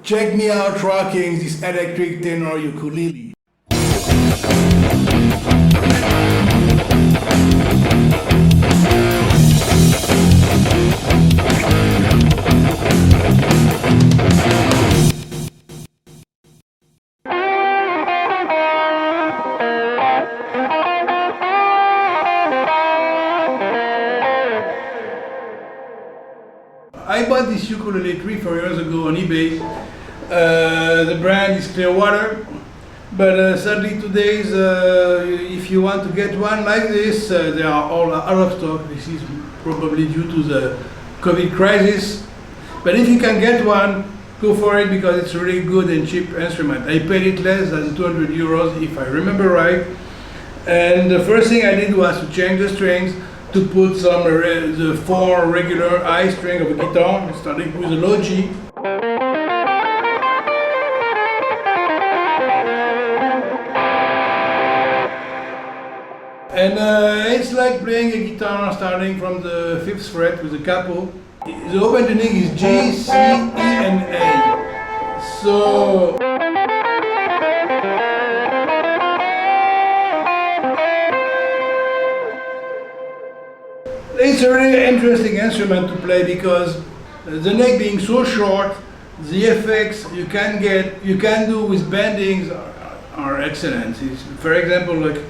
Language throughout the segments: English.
Check me out rocking this electric tenor ukulele. I bought this ukulele 3-4 years ago on eBay. The brand is Clearwater, but sadly today's, if you want to get one like this, they are all out of stock. This is probably due to the COVID crisis. But if you can get one, go for it because it's a really good and cheap instrument. I paid it less than 200 euros if I remember right. And the first thing I did was to change the strings, to put some the 4 regular I string of a guitar, starting with a low G. And it's like playing a guitar starting from the 5th fret with a capo. The open tuning is G, C, E, and A. So it's a really interesting instrument to play because the neck being so short, the effects you can do with bendings are excellent. It's, for example, like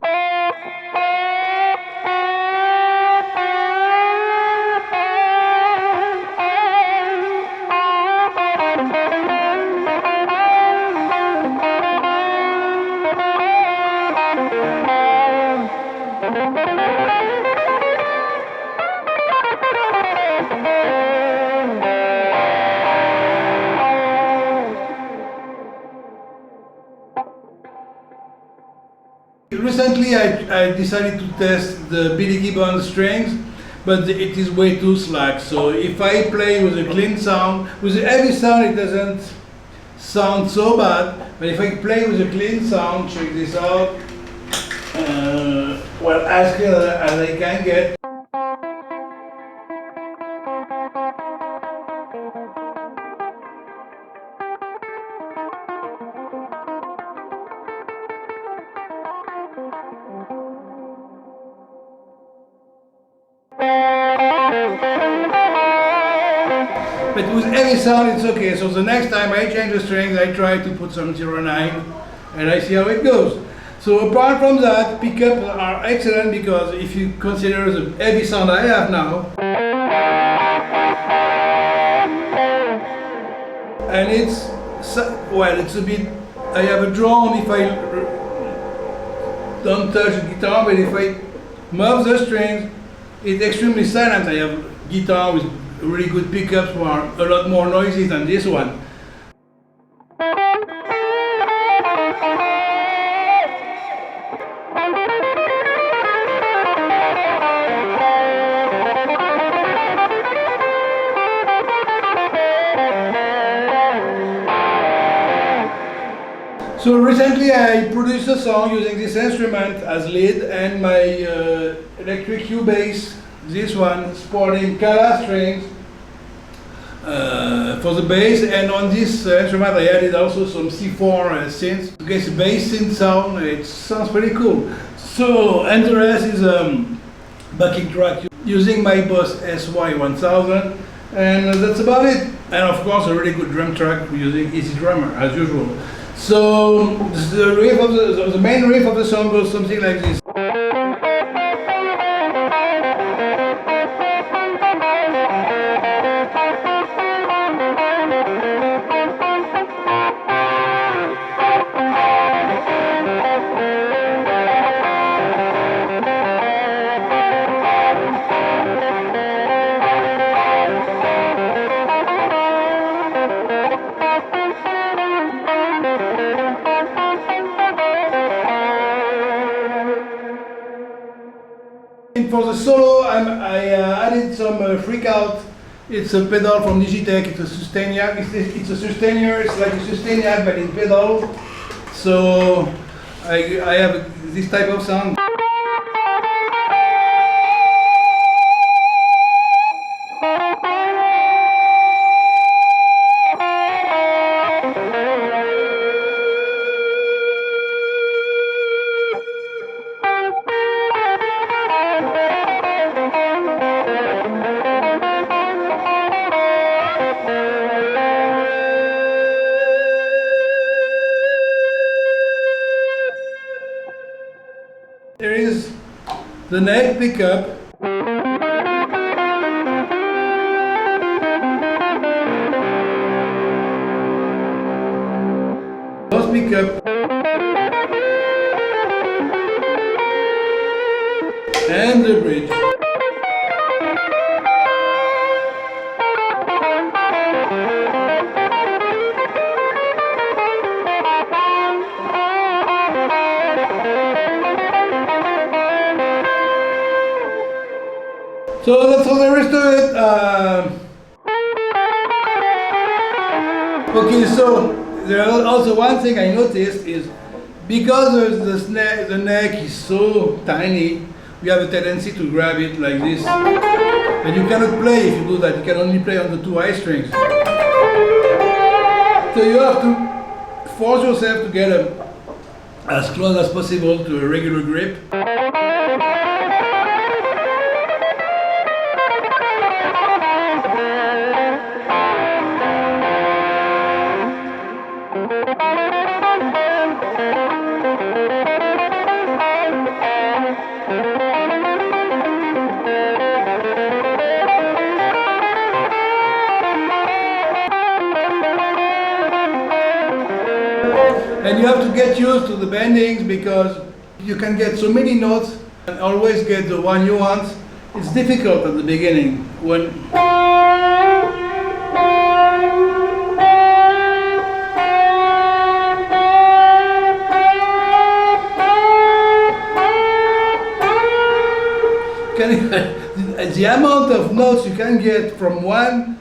recently I decided to test the Billy Gibbons strings, but it is way too slack. So if I play with a clean sound, with a heavy sound it doesn't sound so bad, but if I play with a clean sound, check this out, well, as clear as I can get. But with heavy sound it's okay, so the next time I change the strings I try to put some 09 and I see how it goes. So apart from that, pickups are excellent because if you consider the heavy sound I have now, and it's, well, it's a bit, I have a drone if I don't touch the guitar, but if I move the strings, it's extremely silent. I have guitar with really good pickups who are a lot more noisy than this one. So recently I produced a song using this instrument as lead and my electric bass, this one sporting Kala strings for the bass, and on this instrument I added also some C4 synths to get the bass synth sound. It sounds pretty cool. So, and the rest is backing track using my Boss SY1000, and that's about it. And of course a really good drum track using Easy Drummer as usual. So the riff of the main riff of the song goes something like this. For the solo, I added some Freak Out. It's a pedal from Digitech. It's a Sustainiac. It's a Sustainer. It's like a Sustainiac but in pedal. So I have this type of sound. There is the neck pickup. Bass pickup. And the bridge. So that's all there is to it. Okay, so there are also one thing I noticed is because the neck is so tiny, we have a tendency to grab it like this. And you cannot play if you do that. You can only play on the two high strings. So you have to force yourself to get as close as possible to a regular grip. And you have to get used to the bendings because you can get so many notes and always get the one you want. It's difficult at the beginning when the amount of notes you can get from one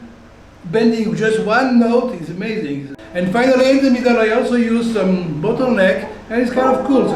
bending just one note is amazing. And finally in the middle I also use some bottleneck and it's kind of cool.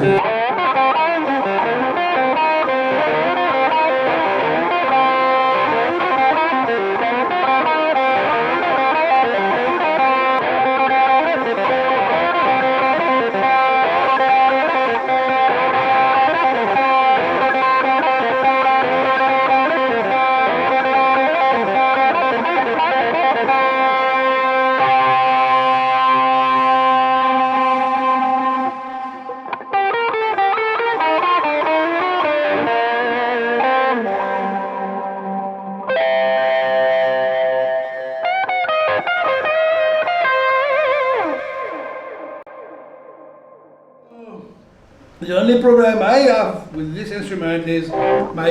The only problem I have with this instrument is my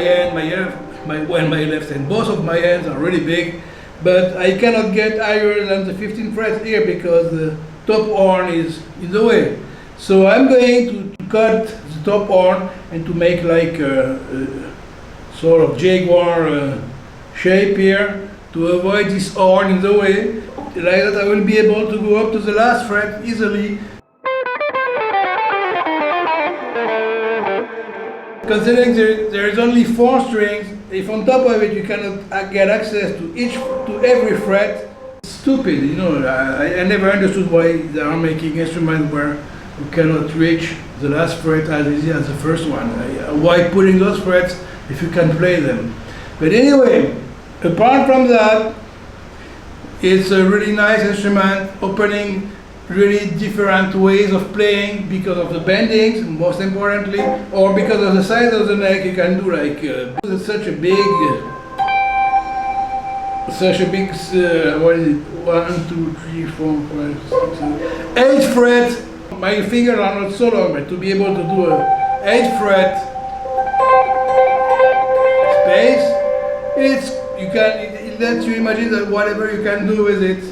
left hand. Both of my hands are really big, but I cannot get higher than the 15th fret here because the top horn is in the way. So I'm going to cut the top horn and to make like a sort of jaguar shape here to avoid this horn in the way. Like that I will be able to go up to the last fret easily. Considering there is only 4 strings, if on top of it you cannot get access to every fret, it's stupid, you know. I never understood why they are making instruments where you cannot reach the last fret as easy as the first one. Why putting those frets if you can play them? But anyway, apart from that, it's a really nice instrument, opening really different ways of playing because of the bendings, most importantly, or because of the size of the neck. You can do like it's such a big what is it? 1, 2, 3, 4, 5, 6, 7, 8 frets. My fingers are not so long, but to be able to do a 8 fret space, it lets you imagine that whatever you can do with it.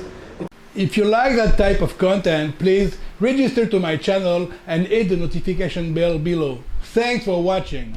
If you like that type of content, please register to my channel and hit the notification bell below. Thanks for watching.